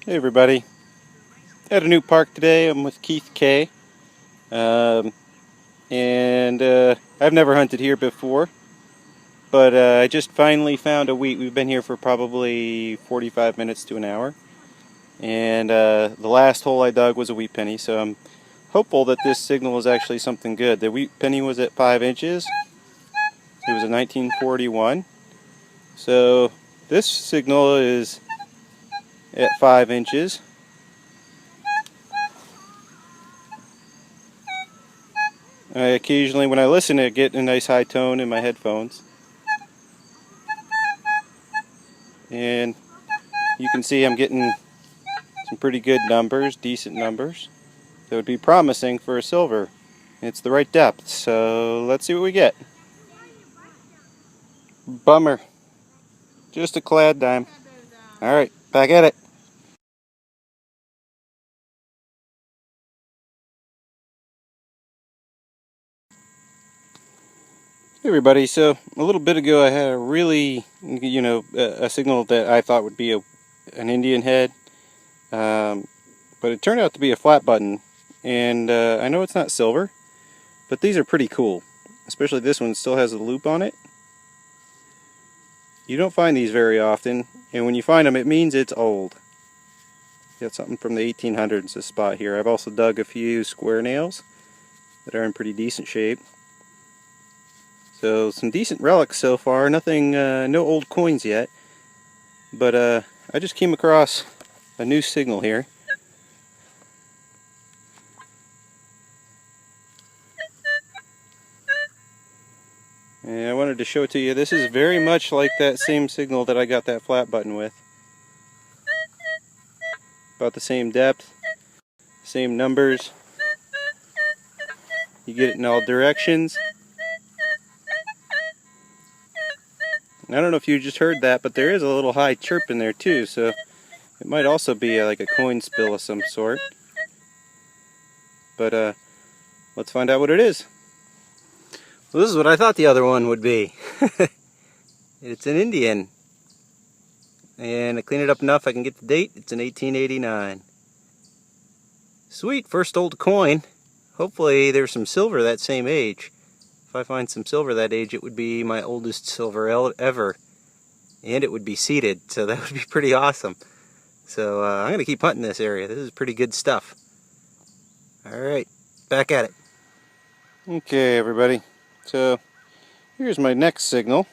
Hey everybody, at a new park today. I'm with Keith K. And I've never hunted here before, but I just finally found a wheat. We've been here for probably 45 minutes to an hour, and the last hole I dug was a wheat penny, so I'm hopeful that this signal is actually something good. The wheat penny was at 5 inches. It was a 1941, so this signal is at 5 inches. I occasionally, when I listen, I get a nice high tone in my headphones. And you can see I'm getting some pretty good numbers, decent numbers. That would be promising for a silver. It's the right depth, so let's see what we get. Bummer. Just a clad dime. Alright, back at it. Hey everybody, so a little bit ago I had a really, a signal that I thought would be an Indian head, but it turned out to be a flat button, and I know it's not silver, but these are pretty cool, especially this one still has a loop on it. You don't find these very often, and when you find them it means it's old. Got something from the 1800s this spot here. I've also dug a few square nails that are in pretty decent shape. So some decent relics so far, nothing, no old coins yet, but I just came across a new signal here. And I wanted to show it to you. This is very much like that same signal that I got that flat button with. About the same depth, same numbers. You get it in all directions. I don't know if you just heard that, but there is a little high chirp in there too, so it might also be like a coin spill of some sort. But let's find out what it is. Well, this is what I thought the other one would be. It's an Indian. And I clean it up enough I can get the date. It's in 1889. Sweet, first old coin. Hopefully there's some silver that same age. If I find some silver that age, it would be my oldest silver ever. And it would be seeded, so that would be pretty awesome. So I'm going to keep hunting this area. This is pretty good stuff. Alright, back at it. Okay everybody, so here's my next signal.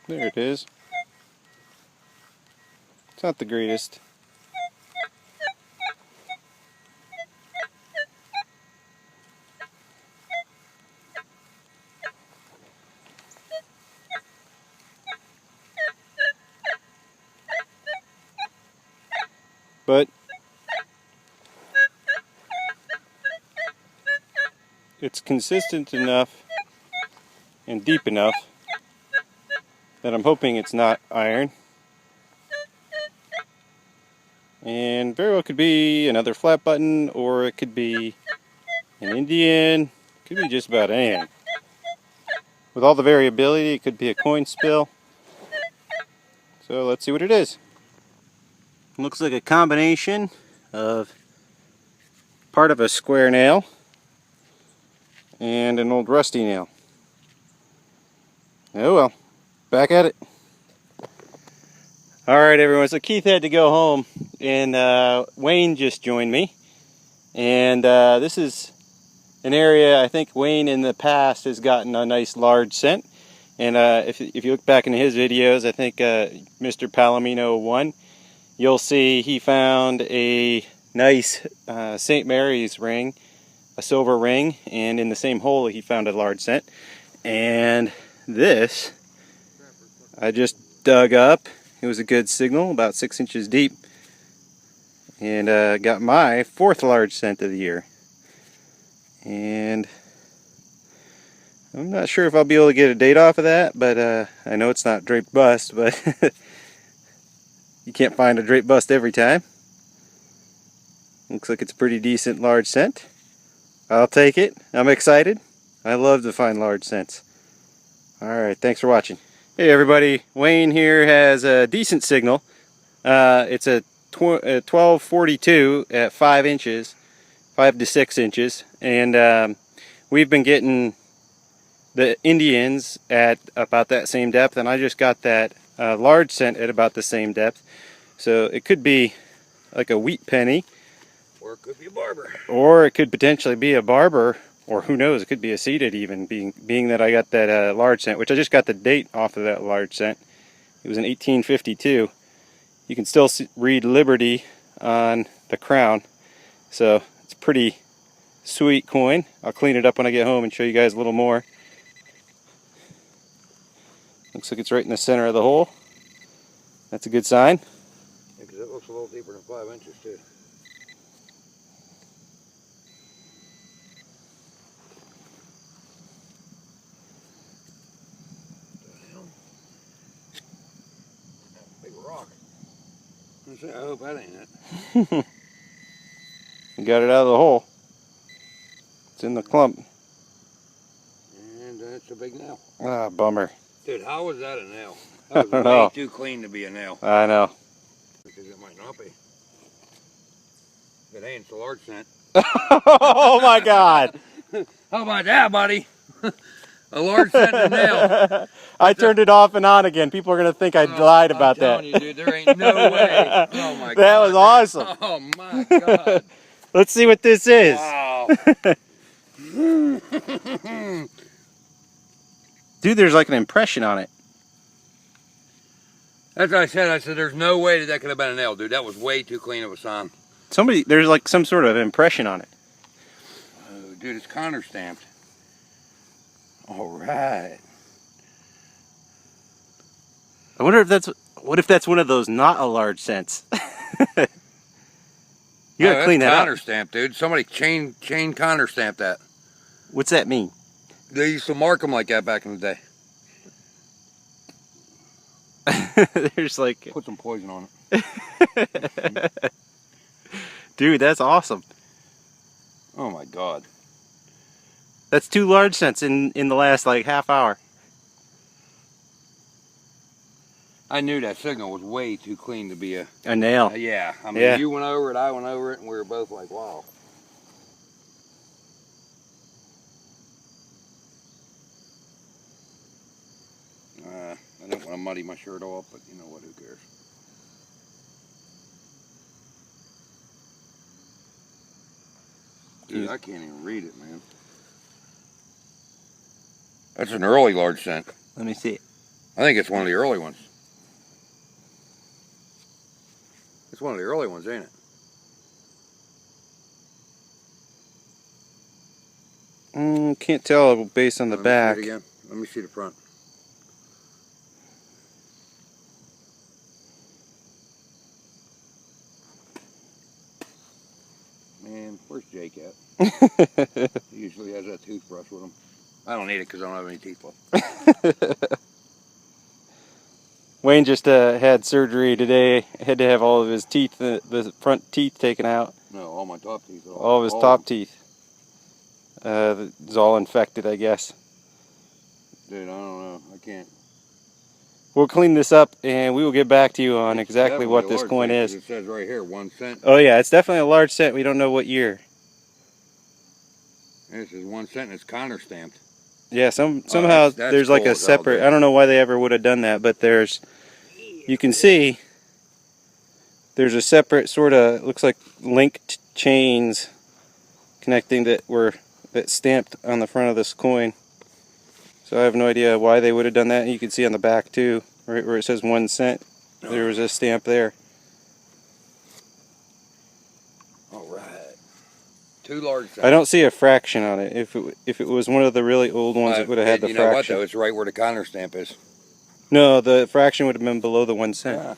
There it is. It's not the greatest. But it's consistent enough and deep enough that I'm hoping it's not iron. And very well could be another flat button, or it could be an Indian, could be just about anything. With all the variability, it could be a coin spill. So let's see what it is. It looks like a combination of part of a square nail and an old rusty nail. Oh well, back at it. Alright everyone, so Keith had to go home, and Wayne just joined me. And this is an area I think Wayne in the past has gotten a nice large scent. And if you look back into his videos, I think Mr. Palomino 1, you'll see he found a nice St. Mary's ring, a silver ring, and in the same hole he found a large scent. And this I just dug up. It was a good signal, about 6 inches deep, and got my fourth large scent of the year. And I'm not sure if I'll be able to get a date off of that, but I know it's not draped bust, but you can't find a draped bust every time. Looks like it's a pretty decent large scent. I'll take it. I'm excited. I love to find large scents. Alright, thanks for watching. Hey everybody, Wayne here has a decent signal. It's a 1242 at 5 inches, 5 to 6 inches, and we've been getting the Indians at about that same depth, and I just got that large scent at about the same depth. So it could be like a wheat penny, or it could be a barber, or it could potentially be a barber, or who knows, it could be a seeded even, being that I got that large scent, which I just got the date off of that large scent. It was in 1852. You can still read Liberty on the crown, so it's a pretty sweet coin. I'll clean it up when I get home and show you guys a little more. Looks like it's right in the center of the hole. That's a good sign. Yeah, because it looks a little deeper than 5 inches too. Big rock. I hope that ain't it. You got it out of the hole. It's in the clump. And it's a big nail. Ah, bummer. Dude, how was that a nail? That was way too clean to be a nail. I know. Because it might not be. If it ain't, it's a large scent. Oh my God! How about that, buddy? A large scent and a nail. I turned it off and on again. People are gonna think I lied about that. I'm telling you, dude, there ain't no way. Oh my God. That was awesome. Oh my God. Let's see what this is. Wow. Dude, there's like an impression on it. That's what I said. I said, there's no way that could have been a nail, dude. That was way too clean of a sign. There's like some sort of impression on it. Oh, dude, it's Connor stamped. All right. I wonder if what if that's one of those not a large scents? You gotta clean that up. Connor stamped, dude. Somebody chain Connor stamped that. What's that mean? They used to mark them like that back in the day. There's like... Put some poison on it. Dude, that's awesome. Oh my God. That's 2 large scents in the last like half hour. I knew that signal was way too clean to be a nail. Yeah, I mean, you went over it, I went over it, and we were both like, wow. I don't want to muddy my shirt off, but you know what, who cares? Dude, I can't even read it, man. That's an early large scent. Let me see. I think it's one of the early ones. It's one of the early ones, ain't it? Can't tell based on the back. Let me see the front. Man, where's Jake at? He usually has that toothbrush with him. I don't need it because I don't have any teeth left. Wayne just had surgery today. Had to have all of his teeth, the front teeth taken out. No, all my top teeth. All of his top teeth. It's all infected, I guess. Dude, I don't know. I can't. We'll clean this up and we will get back to you on exactly what this coin is. It says right here, 1 cent. Oh yeah, it's definitely a large cent. We don't know what year. This is 1 cent and it's Connor stamped. Yeah, somehow that's there's like cool a separate, I don't know why they ever would have done that, but you can see there's a separate sort of, looks like linked chains connecting that stamped on the front of this coin. So I have no idea why they would have done that. You can see on the back too, right where it says 1 cent, there was a stamp there. All right. 2 large cents. I don't see a fraction on it. If it was one of the really old ones, it would have had the fraction. You know what though? It's right where the Connor stamp is. No, the fraction would have been below the 1 cent. Yeah.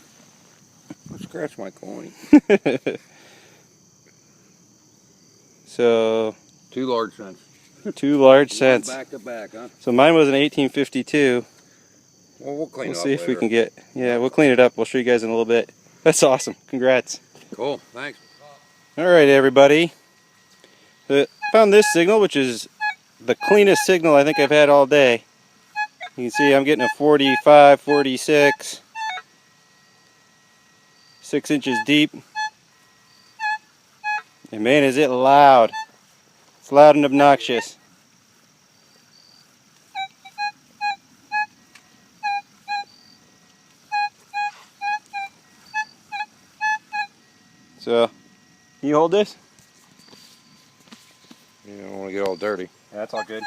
Let's scratch my coin. So 2 large cents. 2 large cents. Back to back, huh? So mine was in 1852. Well, we'll clean it up. We'll see if we can get. Yeah, we'll clean it up. We'll show you guys in a little bit. That's awesome. Congrats. Cool. Thanks. All right, everybody. Found this signal, which is the cleanest signal I think I've had all day. You can see I'm getting a 45, 46, 6 inches deep. And man, is it loud. It's loud and obnoxious. So, can you hold this? You don't want to get all dirty. Yeah, that's all good.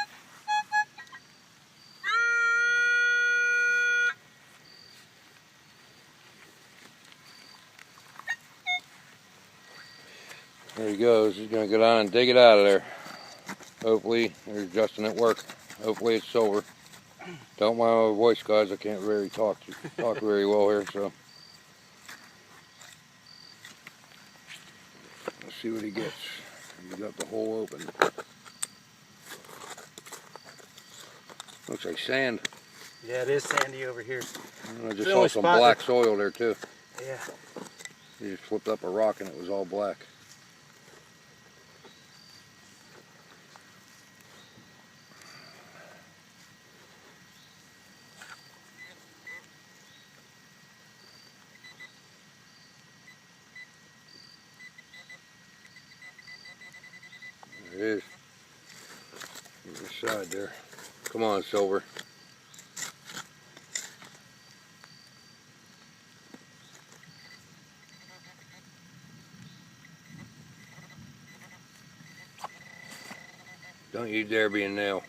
There he goes. He's going to go down and dig it out of there. Hopefully, there's Justin at work. Hopefully it's silver. Don't mind my voice, guys. I can't really talk very well here, so. Let's see what he gets. He got the hole open. Looks like sand. Yeah, it is sandy over here. I just saw some black soil there too. Yeah. He just flipped up a rock and it was all black. There it is. Other side there. Come on, silver. Don't you dare be a nail.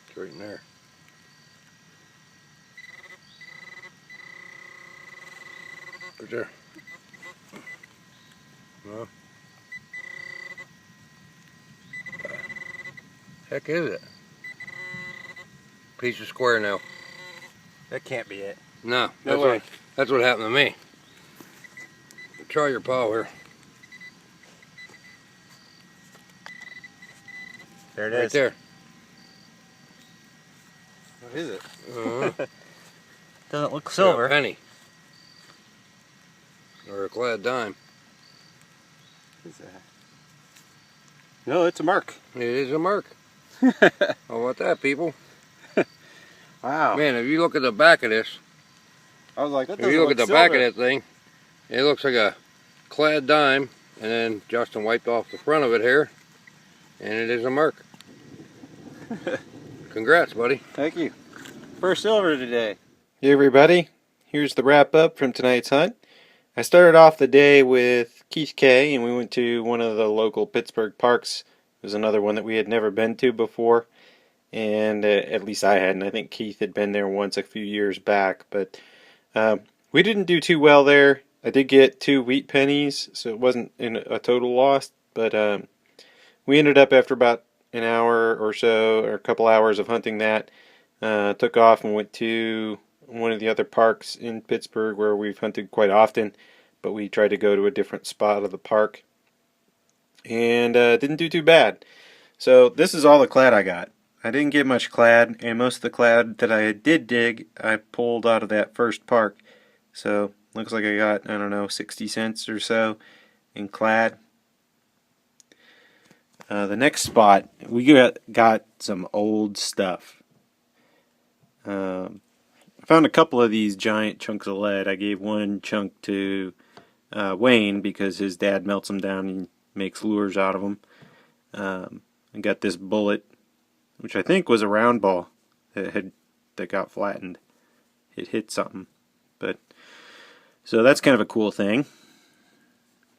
It's right in there. Right there. No. Heck is it? Piece of square now. That can't be it. No, No way. That's what happened to me. Try your paw here. There it Right is. there. What is it? Uh-huh. Doesn't look silver. A penny. Or a clad dime. What is that? No, it's a mark. It is a mark. How about that, people? Wow. Man, if you look at the back of this, I was like, that if doesn't you look at the silver. back of that thing, it looks like a clad dime, and then Justin wiped off the front of it here, and it is a mark. Congrats, buddy. Thank you. First silver today. Hey everybody, here's the wrap up from tonight's hunt. I started off the day with Keith K, and we went to one of the local Pittsburgh parks. It was another one that we had never been to before, and at least I hadn't. I think Keith had been there once a few years back, but we didn't do too well there. I did get 2 wheat pennies, so it wasn't a total loss, but we ended up after about an hour or so, or a couple hours of hunting that, took off and went to one of the other parks in Pittsburgh where we've hunted quite often, but we tried to go to a different spot of the park, and didn't do too bad. So this is all the clad I got. I didn't get much clad, and most of the clad that I did dig, I pulled out of that first park. So looks like I got, I don't know, 60 cents or so in clad. The next spot, we got some old stuff. I found a couple of these giant chunks of lead. I gave one chunk to Wayne because his dad melts them down and makes lures out of them. I got this bullet, which I think was a round ball that got flattened. It hit something, but so that's kind of a cool thing.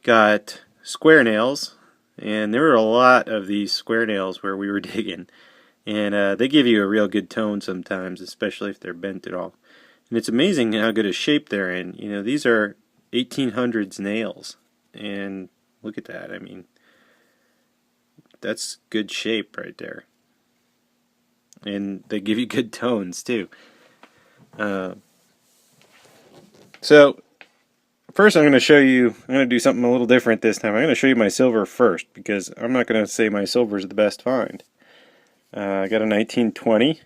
Got square nails. And there were a lot of these square nails where we were digging. And they give you a real good tone sometimes, especially if they're bent at all. And it's amazing how good a shape they're in. You know, these are 1800s nails. And look at that. I mean, that's good shape right there. And they give you good tones, too. So first I'm going to show you, I'm going to do something a little different this time. I'm going to show you my silver first, because I'm not going to say my silver is the best find. I got a 1920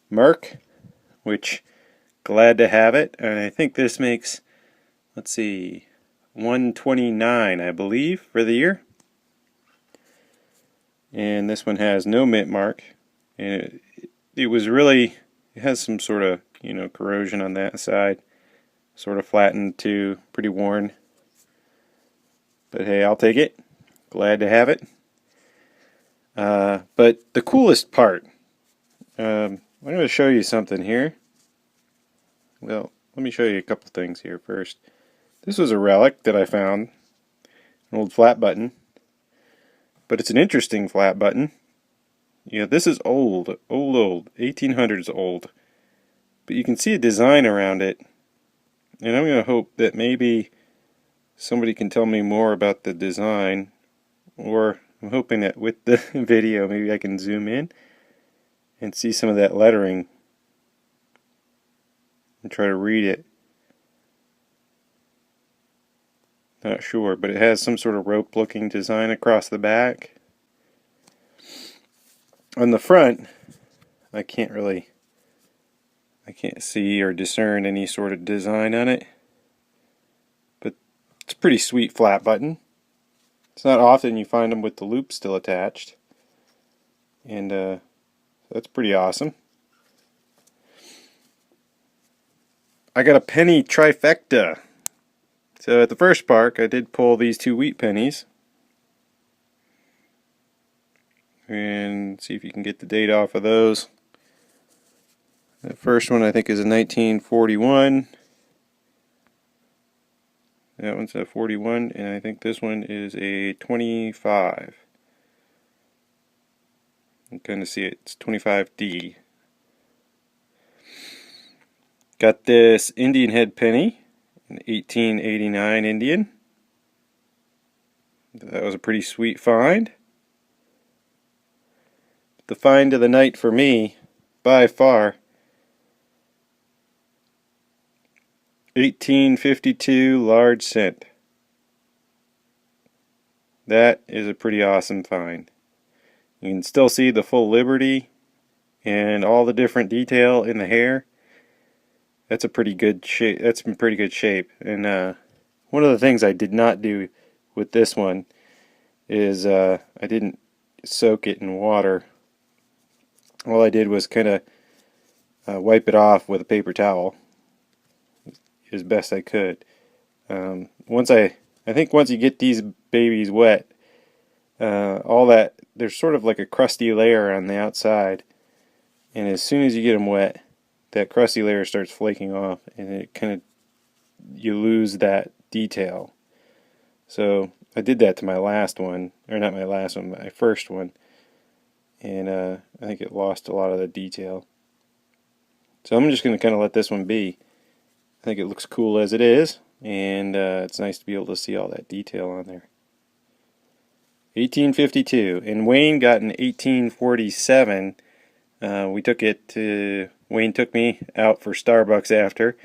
Merc, which, glad to have it. And I think this makes, let's see, 129, I believe, for the year. and this one has no mint mark. And it was really, it has some sort of, you know, corrosion on that side, sort of flattened too, pretty worn. But hey, I'll take it. Glad to have it. But the coolest part, I'm going to show you something here. Well, let me show you a couple things here first. This was a relic that I found, an old flat button, but it's an interesting flat button. Yeah, this is old, 1800s old, but you can see a design around it, and I'm going to hope that maybe somebody can tell me more about the design, or I'm hoping that with the video maybe I can zoom in and see some of that lettering and try to read it. Not sure, but it has some sort of rope looking design across the back. On the front, I can't see or discern any sort of design on it, but it's a pretty sweet flat button. It's not often you find them with the loop still attached, and that's pretty awesome. I got a penny trifecta. So at the first park, I did pull these 2 wheat pennies. And see if you can get the date off of those. The first one I think is a 1941. That one's a 41, and I think this one is a 25. You can kind of see it. It's 25D. Got this Indian head penny, an 1889 Indian. That was a pretty sweet find. The find of the night for me, by far, 1852 large cent. That is a pretty awesome find. You can still see the full Liberty and all the different detail in the hair. That's a pretty good shape. That's in pretty good shape. And one of the things I did not do with this one is I didn't soak it in water. All I did was kind of wipe it off with a paper towel as best I could. I think once you get these babies wet, all that, there's sort of like a crusty layer on the outside, and as soon as you get them wet, that crusty layer starts flaking off, and it kind of, you lose that detail. So I did that to my last one, or not my last one, my first one, and I think it lost a lot of the detail. So I'm just going to kind of let this one be. I think it looks cool as it is, and it's nice to be able to see all that detail on there. 1852, and Wayne got an 1847. Wayne took me out for Starbucks after,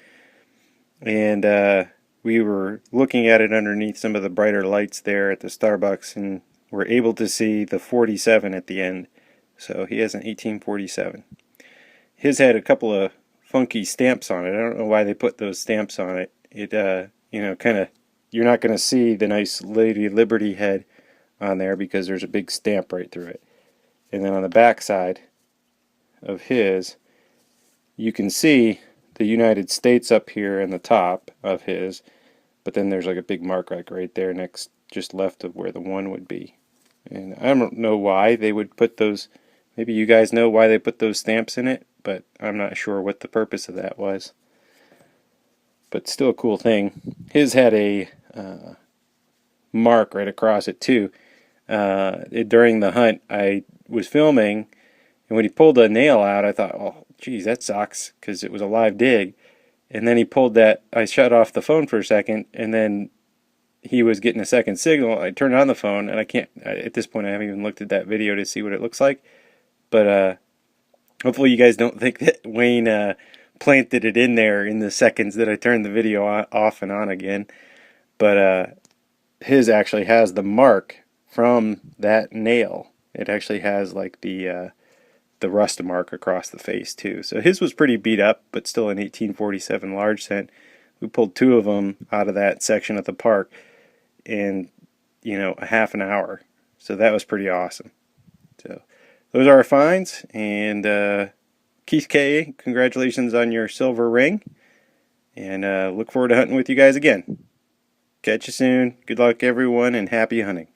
and we were looking at it underneath some of the brighter lights there at the Starbucks, and we're able to see the 47 at the end. So he has an 1847. His had a couple of funky stamps on it. I don't know why they put those stamps on it. It, you know, kind of, you're not going to see the nice Lady Liberty head on there because there's a big stamp right through it. And then on the back side of his, you can see the United States up here in the top of his, but then there's like a big mark like right there next, just left of where the 1 would be. And I don't know why they would put those, maybe you guys know why they put those stamps in it, but I'm not sure what the purpose of that was. But still a cool thing. His had a mark right across it too. During the hunt, I was filming, and when he pulled the nail out, I thought, oh, geez, that sucks, because it was a live dig. And then he pulled that, I shut off the phone for a second, and then he was getting a second signal. I turned on the phone, and at this point, I haven't even looked at that video to see what it looks like. But hopefully you guys don't think that Wayne planted it in there in the seconds that I turned the video off and on again. But his actually has the mark from that nail. It actually has like the rust mark across the face too. So his was pretty beat up, but still an 1847 large cent. We pulled 2 of them out of that section at the park in, you know, a half an hour. So that was pretty awesome. So those are our finds, and Keith K, congratulations on your silver ring, and look forward to hunting with you guys again. Catch you soon. Good luck everyone, and happy hunting.